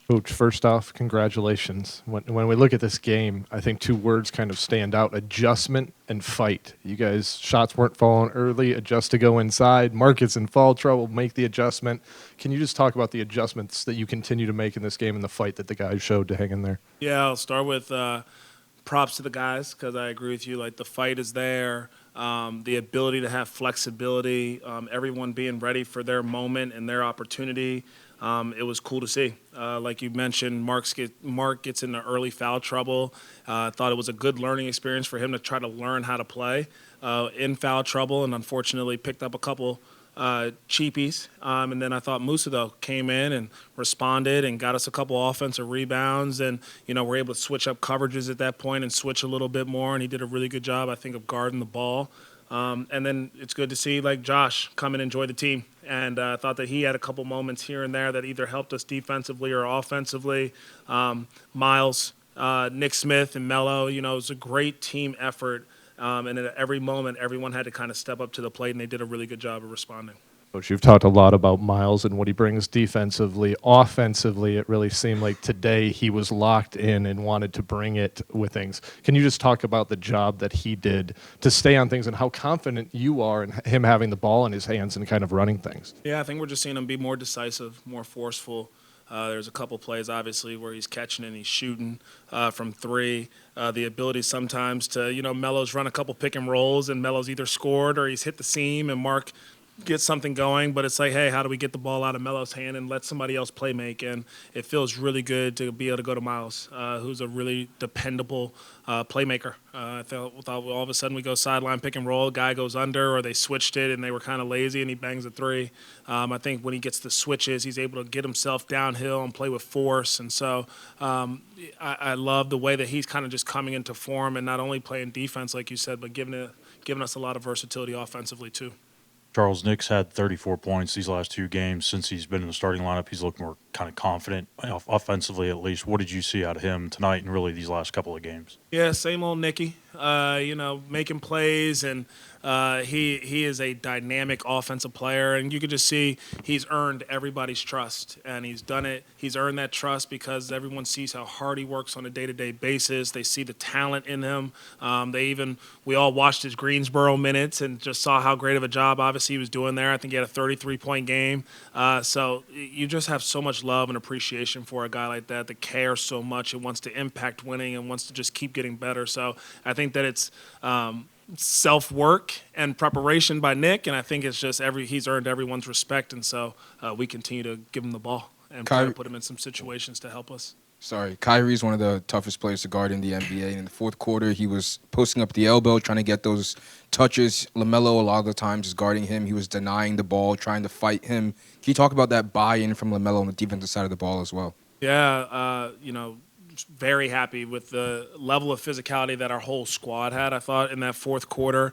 Coach, first off, congratulations. When we look at this game, I think two words kind of stand out: adjustment and fight. You guys, shots weren't falling early, adjust to go inside. Markets in foul trouble, make the adjustment. Can you just talk about the adjustments that you continue to make in this game and the fight that the guys showed to hang in there? Yeah, I'll start with props to the guys because I agree with you. Like the fight is there, the ability to have flexibility, everyone being ready for their moment and their opportunity. It was cool to see. Like you mentioned, Mark gets into early foul trouble. I thought it was a good learning experience for him to try to learn how to play in foul trouble, and unfortunately picked up a couple cheapies. And then I thought Musa, though, came in and responded and got us a couple offensive rebounds. And, we're able to switch up coverages at that point and switch a little bit more. And he did a really good job, I think, of guarding the ball. And then it's good to see, like, Josh come and enjoy the team. And I thought that he had a couple moments here and there that either helped us defensively or offensively. Miles, Nick Smith, and Melo, it was a great team effort. And at every moment, everyone had to kind of step up to the plate, and they did a really good job of responding. Coach, you've talked a lot about Miles and what he brings defensively. Offensively, it really seemed like today he was locked in and wanted to bring it with things. Can you just talk about the job that he did to stay on things and how confident you are in him having the ball in his hands and kind of running things? Yeah, I think we're just seeing him be more decisive, more forceful. There's a couple plays, obviously, where he's catching and he's shooting from three. The ability sometimes to, Melo's run a couple pick and rolls, and Melo's either scored or he's hit the seam, and Mark gets something going. But it's like, hey, how do we get the ball out of Melo's hand and let somebody else play make? And it feels really good to be able to go to Miles, who's a really dependable playmaker. I thought all of a sudden we go sideline pick and roll, guy goes under, or they switched it and they were kind of lazy and he bangs a three. I think when he gets the switches, he's able to get himself downhill and play with force. And so I love the way that he's kind of just coming into form and not only playing defense, like you said, but giving us a lot of versatility offensively too. Charles Nick's had 34 points these last two games. Since he's been in the starting lineup, he's looked more kind of confident, offensively at least. What did you see out of him tonight and really these last couple of games? Yeah, same old Nicky. Making plays, and he is a dynamic offensive player, and you can just see he's earned everybody's trust, and he's done it. He's earned that trust because everyone sees how hard he works on a day-to-day basis. They see the talent in him. We all watched his Greensboro minutes and just saw how great of a job, obviously, he was doing there. I think he had a 33-point game. So you just have so much love and appreciation for a guy like that cares so much and wants to impact winning and wants to just keep getting better. So I think that it's self-work and preparation by Nick, and I think it's just he's earned everyone's respect, and so we continue to give him the ball and try to put him in some situations to help us. Kyrie's one of the toughest players to guard in the NBA. In the fourth quarter, he was posting up the elbow, trying to get those touches. LaMelo, a lot of the times, is guarding him. He was denying the ball, trying to fight him. Can you talk about that buy-in from LaMelo on the defensive side of the ball as well? Yeah, very happy with the level of physicality that our whole squad had. I thought in that fourth quarter,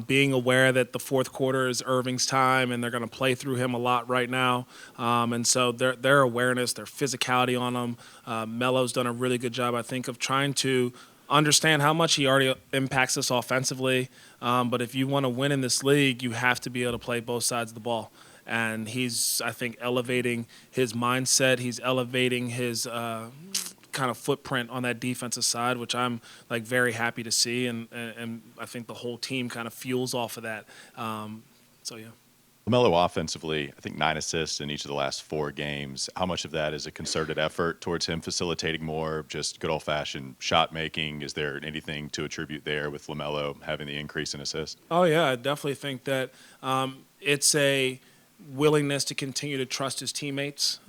being aware that the fourth quarter is Irving's time and they're going to play through him a lot right now. And so their awareness, their physicality on him, Melo's done a really good job, I think, of trying to understand how much he already impacts us offensively. But if you want to win in this league, you have to be able to play both sides of the ball. And he's, I think, elevating his mindset. He's elevating his kind of footprint on that defensive side, which I'm very happy to see, and I think the whole team kind of fuels off of that. Yeah. LaMelo offensively, I think 9 assists in each of the last 4 games. How much of that is a concerted effort towards him facilitating more, just good old-fashioned shot making? Is there anything to attribute there with LaMelo having the increase in assists? Oh, yeah, I definitely think that it's a willingness to continue to trust his teammates.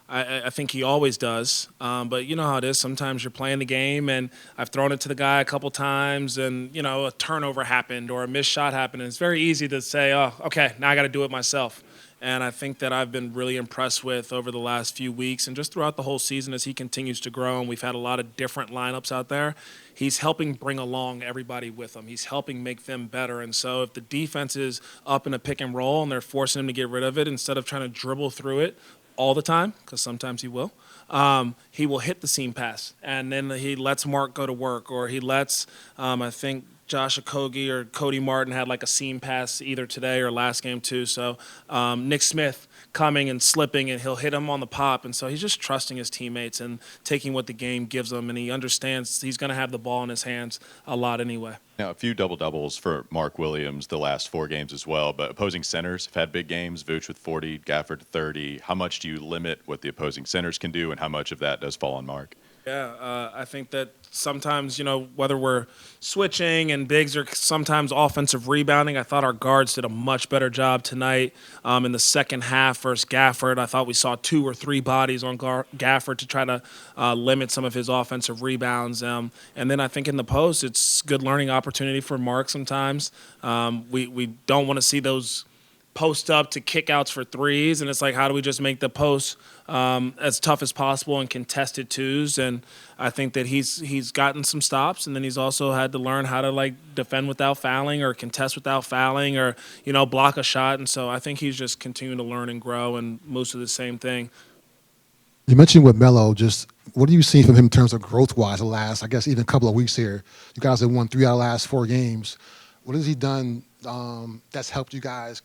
I think he always does, but you know how it is. Sometimes you're playing the game, and I've thrown it to the guy a couple times, and a turnover happened or a missed shot happened, and it's very easy to say, oh, okay, now I got to do it myself. And I think that I've been really impressed with over the last few weeks and just throughout the whole season as he continues to grow, and we've had a lot of different lineups out there. He's helping bring along everybody with him. He's helping make them better. And so if the defense is up in a pick and roll and they're forcing him to get rid of it, instead of trying to dribble through it all the time, because sometimes he will hit the seam pass, and then he lets Mark go to work, or he lets, I think, Josh Okogie or Cody Martin had like a seam pass either today or last game too. So Nick Smith coming and slipping, and he'll hit him on the pop. And so he's just trusting his teammates and taking what the game gives him. And he understands he's going to have the ball in his hands a lot anyway. Now, a few double-doubles for Mark Williams the last 4 games as well, but opposing centers have had big games, Vooch with 40, Gafford 30. How much do you limit what the opposing centers can do, and how much of that does fall on Mark? Yeah, I think that sometimes, whether we're switching and bigs or sometimes offensive rebounding, I thought our guards did a much better job tonight. In the second half versus Gafford, I thought we saw 2 or 3 bodies on Gafford to try to limit some of his offensive rebounds. And then I think in the post, it's good learning opportunity for Mark sometimes. We don't want to see those post up to kickouts for threes, and it's like, how do we just make the post as tough as possible and contested twos? And I think that he's gotten some stops, and then he's also had to learn how to like defend without fouling or contest without fouling or block a shot. And so I think he's just continuing to learn and grow, and most of the same thing. You mentioned with Melo, just what are you seeing from him in terms of growth-wise the last, I guess, even a couple of weeks here? You guys have won 3 out of the last 4 games. What has he done that's helped you guys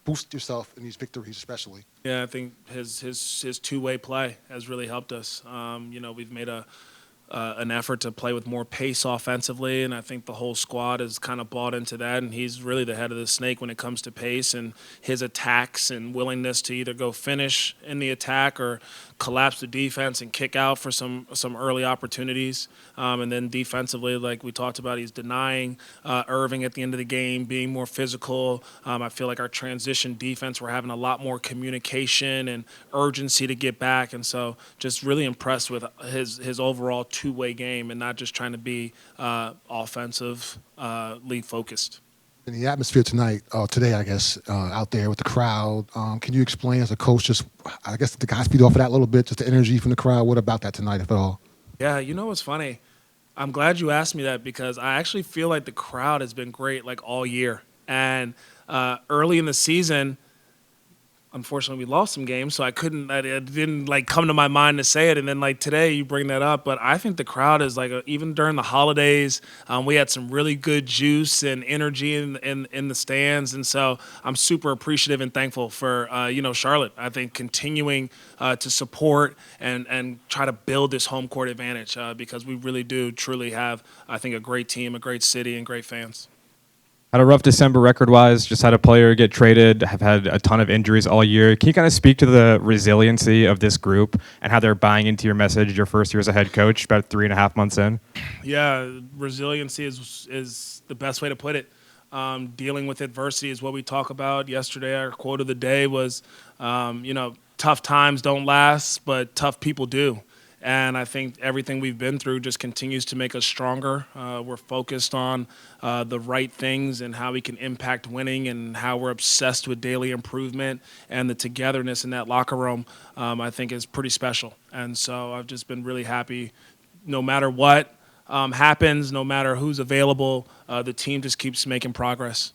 boost yourself in these victories, especially? Yeah, I think his two-way play has really helped us. We've made an effort to play with more pace offensively, and I think the whole squad has kind of bought into that, and he's really the head of the snake when it comes to pace and his attacks and willingness to either go finish in the attack or collapse the defense and kick out for some early opportunities. And then defensively, like we talked about, he's denying Irving at the end of the game, being more physical. I feel like our transition defense, we're having a lot more communication and urgency to get back. And so just really impressed with his overall two-way game and not just trying to be offensively focused. In the atmosphere today, I guess, out there with the crowd, can you explain as a coach just, I guess, the guys feed off of that a little bit, just the energy from the crowd? What about that tonight, if at all? Yeah, what's funny? I'm glad you asked me that because I actually feel like the crowd has been great like all year. And early in the season, unfortunately, we lost some games, so it didn't like come to my mind to say it. And then like today, you bring that up, but I think the crowd is like even during the holidays, we had some really good juice and energy in the stands, and so I'm super appreciative and thankful for Charlotte. I think continuing to support and try to build this home court advantage because we really do truly have, I think, a great team, a great city, and great fans. Had a rough December record-wise, just had a player get traded, have had a ton of injuries all year. Can you kind of speak to the resiliency of this group and how they're buying into your message your first year as a head coach, about 3.5 months in? Yeah, resiliency is the best way to put it. Dealing with adversity is what we talk about. Yesterday, our quote of the day was, tough times don't last, but tough people do. And I think everything we've been through just continues to make us stronger. We're focused on the right things and how we can impact winning and how we're obsessed with daily improvement. And the togetherness in that locker room, I think, is pretty special. And so I've just been really happy no matter what happens, no matter who's available, the team just keeps making progress.